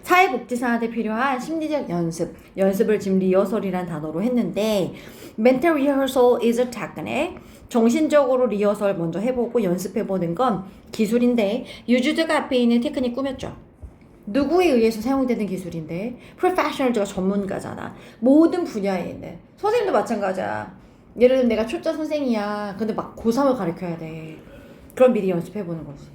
사회복지사한테 필요한 심리적 연습을 지금 리허설이란 단어로 했는데 mental rehearsal is a technique. 정신적으로 리허설 먼저 해보고 연습해보는 건 기술인데 유주드가 앞에 있는 테크닉 꾸몄죠. 누구에 의해서 사용되는 기술인데 프로페셔널즈가 전문가잖아. 모든 분야에 있는 선생님도 마찬가지야. 예를 들면 내가 초짜 선생이야. 근데 막 고3을 가르쳐야 돼. 그럼 미리 연습해보는 거지.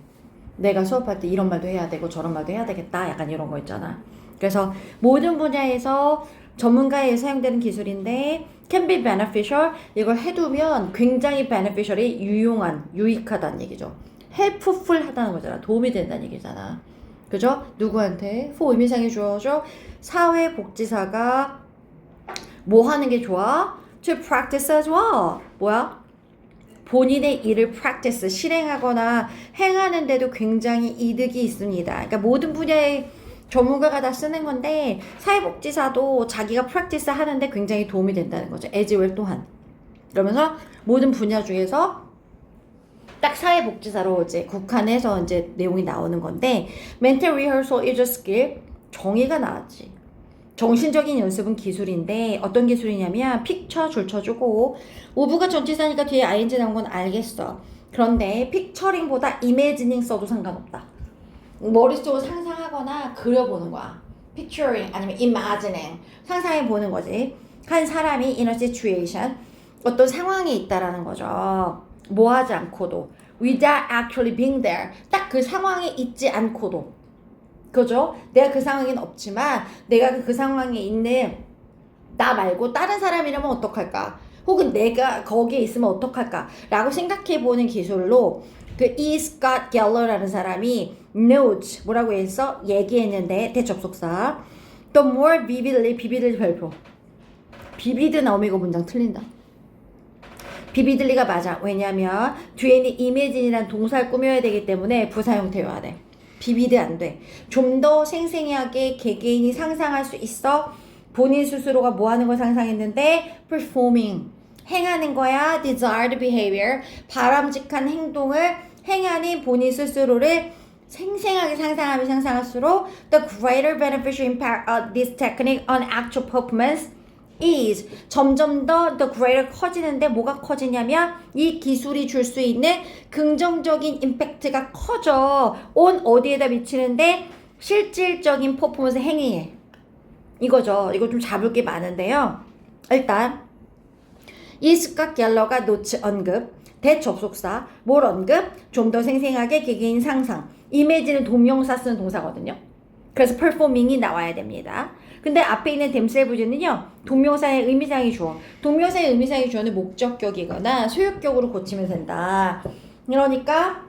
내가 수업할 때 이런 말도 해야 되고 저런 말도 해야 되겠다. 약간 이런 거 있잖아. 그래서 모든 분야에서 전문가에 사용되는 기술인데 can be beneficial. 이걸 해두면 굉장히 beneficial이 유익하다는 얘기죠. helpful 하다는 거잖아. 도움이 된다는 얘기잖아. 그죠? 누구한테? for 의미상이 주어져. 사회복지사가 뭐 하는 게 좋아? to practice as well. 뭐야? 본인의 일을 practice, 실행하거나 행하는데도 굉장히 이득이 있습니다. 그러니까 모든 분야의 전문가가 다 쓰는 건데 사회복지사도 자기가 practice 하는데 굉장히 도움이 된다는 거죠. as well 또한. 그러면서 모든 분야 중에서 딱 사회복지사로 이제 국한해서 이제 내용이 나오는 건데 mental rehearsal is a skill. 정의가 나왔지. 정신적인 연습은 기술인데 어떤 기술이냐면 픽처 줄 쳐주고 오브가 전치사니까 뒤에 ing 나온 건 알겠어. 그런데 픽처링보다 이미지닝 써도 상관없다. 머릿속으로 상상하거나 그려보는 거야. picturing 아니면 imagining 상상해보는 거지. 한 사람이 in a situation 어떤 상황에 있다라는 거죠. 뭐 하지 않고도 without actually being there 딱 그 상황에 있지 않고도 그죠? 내가 그 상황에는 없지만 내가 그 상황에 있는 나 말고 다른 사람이라면 어떡할까? 혹은 내가 거기에 있으면 어떡할까? 라고 생각해보는 기술로 그 E. Scott Geller라는 사람이 notes 뭐라고 해서 얘기했는데 대접속사 the more vividly 비비드 별표 비비드 나오면 이거 문장 틀린다. 비비들리가 맞아. 왜냐면 뒤에 있는 imagine이라는 동사를 꾸며야 되기 때문에 부사 형태여야 돼. 비비드 안 돼. 좀 더 생생하게 개개인이 상상할 수 있어. 본인 스스로가 뭐 하는 걸 상상했는데 performing 행하는 거야. desired behavior 바람직한 행동을 행하는 본인 스스로를 생생하게 상상하면 상상할수록 the greater beneficial impact of this technique on actual performance is 점점 더 the greater 커지는데 뭐가 커지냐면 이 기술이 줄 수 있는 긍정적인 임팩트가 커져. on 어디에다 미치는데 실질적인 퍼포먼스 행위에 이거죠. 이거 좀 잡을 게 많은데요. 일단 이 스캇 갤러가 노츠 언급 대접속사 뭘 언급? 좀 더 생생하게 개개인 상상 이미지는 동명사 쓰는 동사거든요. 그래서 performing이 나와야 됩니다. 근데 앞에 있는 themselves는요 동명사의 의미상의 주어 동명사의 의미상의 주어는 목적격이거나 소유격으로 고치면 된다. 그러니까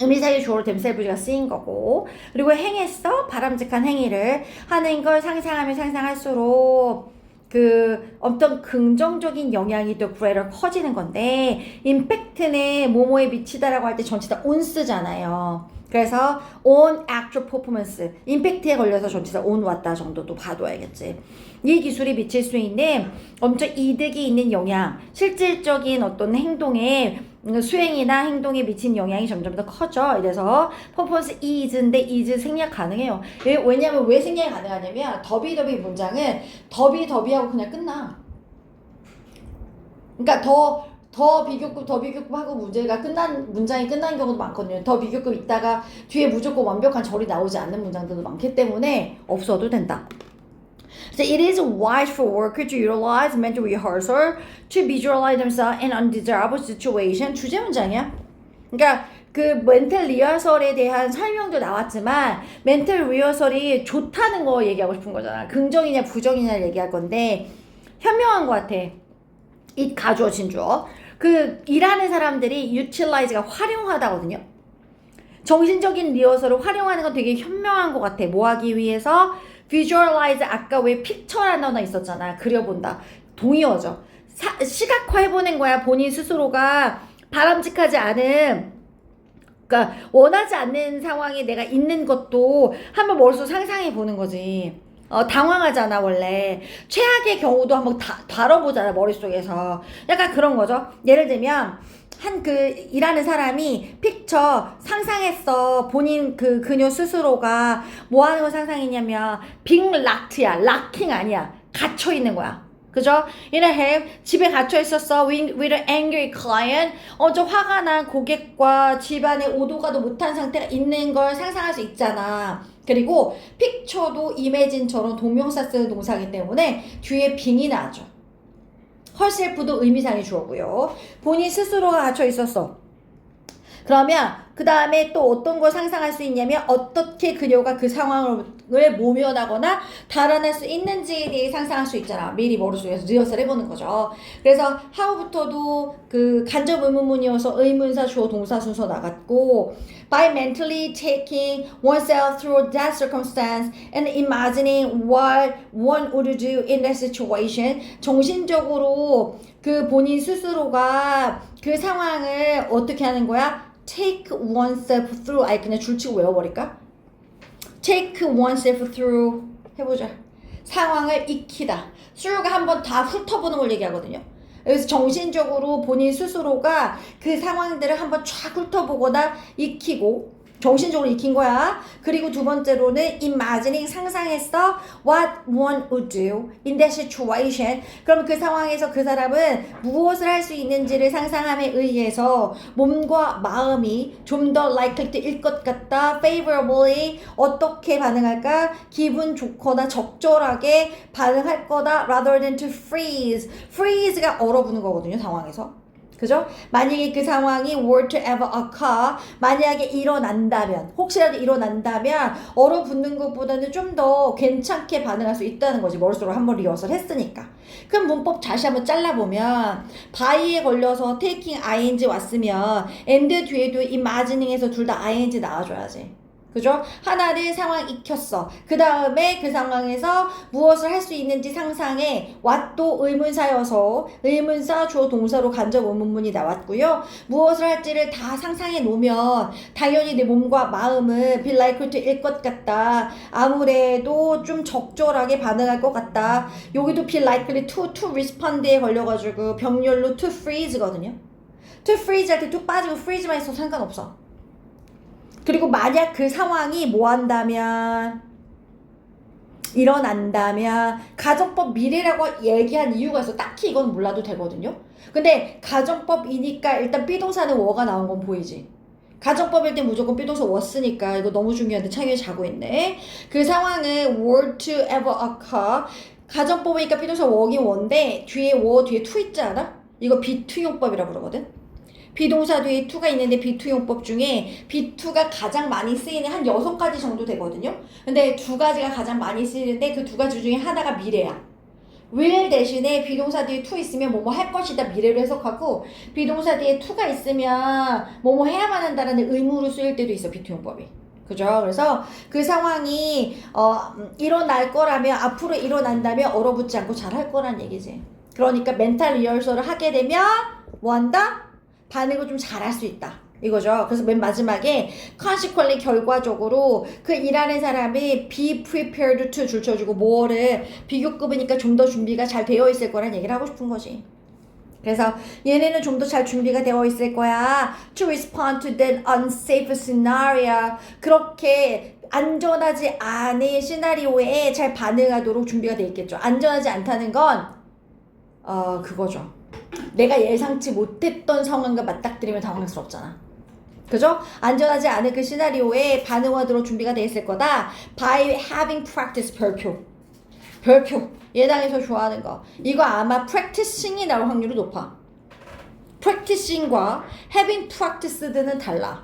의미상의 주어로 themselves가 쓰인 거고 그리고 행했어 바람직한 행위를 하는 걸 상상하면 상상할수록 그 어떤 긍정적인 영향이 더 greater 커지는 건데 임팩트는 뭐뭐에 미치다라고 할 때 전체 다 on 쓰잖아요. 그래서 on actual performance 임팩트에 걸려서 전치사 on 왔다 정도도 봐둬야겠지. 이 기술이 미칠 수 있는 엄청 이득이 있는 영향 실질적인 어떤 행동에 수행이나 행동에 미친 영향이 점점 더 커져. 이래서 performance is인데 is 생략 가능해요. 왜냐면 왜 생략이 가능하냐면 더비 문장은 더비하고 그냥 끝나. 그러니까 더 비교급 하고 문장이 끝난 경우도 많거든요. 더 비교급 있다가 뒤에 무조건 완벽한 절이 나오지 않는 문장들도 많기 때문에 없어도 된다. So it is wise for workers to utilize mental rehearsal to visualize themselves in undesirable situation. 주제 문장이야. 그러니까 그 멘탈 리허설에 대한 설명도 나왔지만 멘탈 리허설이 좋다는 거 얘기하고 싶은 거잖아. 긍정이냐 부정이냐 얘기할 건데 현명한 것 같아. 이 가주어 진주어. 그 일하는 사람들이 utilize가 활용하다거든요. 정신적인 리허설을 활용하는 건 되게 현명한 것 같아. 뭐 하기 위해서? visualize 아까 왜 picture라는 단어 있었잖아. 그려본다. 동의어죠. 시각화해보는 거야. 본인 스스로가 바람직하지 않은 그러니까 원하지 않는 상황에 내가 있는 것도 한번 머릿속 상상해 보는 거지. 당황하잖아 원래. 최악의 경우도 한번 다뤄보잖아 머릿속에서. 약간 그런 거죠. 예를 들면 그 일하는 사람이 픽처 상상했어. 본인 그녀 스스로가 뭐 하는 걸 상상했냐면 being locked야. 락킹 아니야. 갇혀 있는 거야. 그죠? In a have 집에 갇혀 있었어. with an angry client. 좀 화가 난 고객과 집안에 오도 가도 못한 상태가 있는 걸 상상할 수 있잖아. 그리고 픽처도 이매진처럼 동명사 쓰는 동사이기 때문에 뒤에 빙이 나죠. herself도 의미상의 주어고요. 본인 스스로가 갇혀 있었어. 그러면 그 다음에 또 어떤 걸 상상할 수 있냐면 어떻게 그녀가 그 상황을 모면하거나 달아날 수 있는지에 대해 상상할 수 있잖아. 미리 머릿속에서 리허설 해보는 거죠. 그래서 how부터도 그 간접 의문문이어서 의문사 주어 동사 순서 나갔고 by mentally taking oneself through that circumstance and imagining what one would do in that situation 정신적으로 그 본인 스스로가 그 상황을 어떻게 하는 거야? take oneself through. 아니 그냥 줄치고 외워버릴까? take oneself through 해보자. 상황을 익히다. through가 한번 다 훑어보는 걸 얘기하거든요. 그래서 정신적으로 본인 스스로가 그 상황들을 한번 쫙 훑어보거나 익히고 정신적으로 익힌 거야. 그리고 두 번째로는 imagining 상상했어. what one would do in that situation. 그럼 그 상황에서 그 사람은 무엇을 할 수 있는지를 상상함에 의해서 몸과 마음이 좀 더 likely to일 것 같다. favorably 어떻게 반응할까? 기분 좋거나 적절하게 반응할 거다. rather than to freeze. freeze가 얼어붙는 거거든요. 상황에서. 그죠? 만약에 그 상황이 were to ever occur, 만약에 일어난다면, 혹시라도 일어난다면 얼어붙는 것보다는 좀 더 괜찮게 반응할 수 있다는 거지. 머릿속으로 한번 리허설 했으니까. 그럼 문법 다시 한번 잘라보면 by에 걸려서 taking ing 왔으면 and 뒤에도 imagining에서 둘 다 ing 나와줘야지. 그죠? 하나를 상황 익혔어. 그 다음에 그 상황에서 무엇을 할 수 있는지 상상해. what도 의문사여서 의문사 주어 동사로 간접 의문문이 나왔고요. 무엇을 할지를 다 상상해 놓으면 당연히 내 몸과 마음은 be likely to일 것 같다. 아무래도 좀 적절하게 반응할 것 같다. 여기도 be likely to respond에 걸려가지고 병렬로 to freeze거든요. to freeze 할 때 to 빠지고 freeze만 있어도 상관없어. 그리고 만약 그 상황이 뭐 한다면 일어난다면 가정법 미래라고 얘기한 이유가 있어. 딱히 이건 몰라도 되거든요. 근데 가정법이니까 일단 비동사는 워가 나온 건 보이지. 가정법일 때 무조건 비동사 워 쓰니까 이거 너무 중요한데 창의에 자고 있네. 그 상황은 were to ever occur. 가정법이니까 비동사 워긴 원데 뒤에 워 뒤에 to 있지 않아? 이거 비투용법이라고 그러거든. 비동사 뒤에 to가 있는데 비투용법 중에 B2가 가장 많이 쓰이는 한 6가지 정도 되거든요. 근데 2가지가 가장 많이 쓰이는데 그 2가지 중에 하나가 미래야. will 대신에 비동사 뒤에 to 있으면 뭐뭐 할 것이다 미래로 해석하고 비동사 뒤에 to가 있으면 뭐뭐 해야만 한다라는 의무로 쓰일 때도 있어. 비투용법이. 그죠? 그래서 그 상황이 일어날 거라면 앞으로 일어난다면 얼어붙지 않고 잘 할 거란 얘기지. 그러니까 멘탈 리허설을 하게 되면 뭐 한다? 반응을 좀 잘할 수 있다. 이거죠. 그래서 맨 마지막에 consequently 결과적으로 그 일하는 사람이 be prepared to 줄쳐주고 뭐를 비교급이니까 좀 더 준비가 잘 되어 있을 거란 얘기를 하고 싶은 거지. 그래서 얘네는 좀 더 잘 준비가 되어 있을 거야. to respond to that unsafe scenario. 그렇게 안전하지 않은 시나리오에 잘 반응하도록 준비가 되어 있겠죠. 안전하지 않다는 건 그거죠. 내가 예상치 못했던 상황과 맞닥뜨리면 당황스럽잖아. 그죠? 안전하지 않은 그 시나리오에 반응하도록 준비가 돼 있을 거다. By having practice. 별표. 예당에서 좋아하는 거. 이거 아마 practicing이 나올 확률이 높아. practicing과 having practiced는 달라.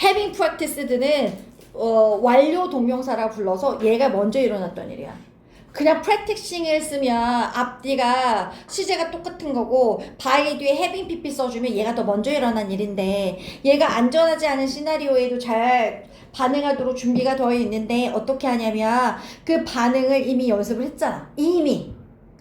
having practiced는 완료 동명사라 불러서 얘가 먼저 일어났던 일이야. 그냥 practicing을 쓰면 앞뒤가 시제가 똑같은 거고 by 뒤에 having pp 써주면 얘가 더 먼저 일어난 일인데 얘가 안전하지 않은 시나리오에도 잘 반응하도록 준비가 되어 있는데 어떻게 하냐면 그 반응을 이미 연습을 했잖아. 이미.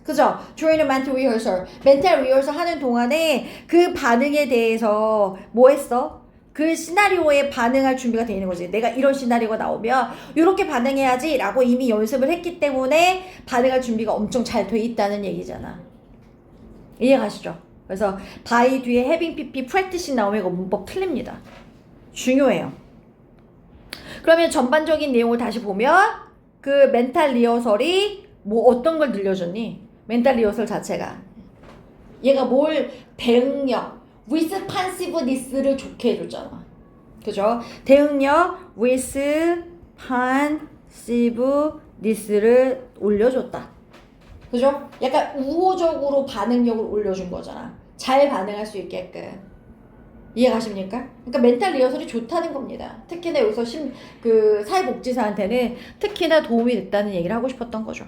그죠? During the mental rehearsal. 멘탈 리허설 하는 동안에 그 반응에 대해서 뭐 했어? 그 시나리오에 반응할 준비가 되어 있는 거지. 내가 이런 시나리오가 나오면 이렇게 반응해야지 라고 이미 연습을 했기 때문에 반응할 준비가 엄청 잘 돼 있다는 얘기잖아. 이해가시죠? 그래서 by 뒤에 having pp practice 나오면 이거 문법 틀립니다. 중요해요. 그러면 전반적인 내용을 다시 보면 그 멘탈 리허설이 뭐 어떤 걸 들려줬니? 멘탈 리허설 자체가 얘가 뭘 대응력 responsiveness를 좋게 해줬잖아. 그죠? 대응력 responsiveness를 올려줬다. 그죠? 약간 우호적으로 반응력을 올려준 거잖아. 잘 반응할 수 있게끔. 이해가십니까? 그러니까 멘탈 리허설이 좋다는 겁니다. 특히나 여기서 사회복지사한테는 특히나 도움이 됐다는 얘기를 하고 싶었던 거죠.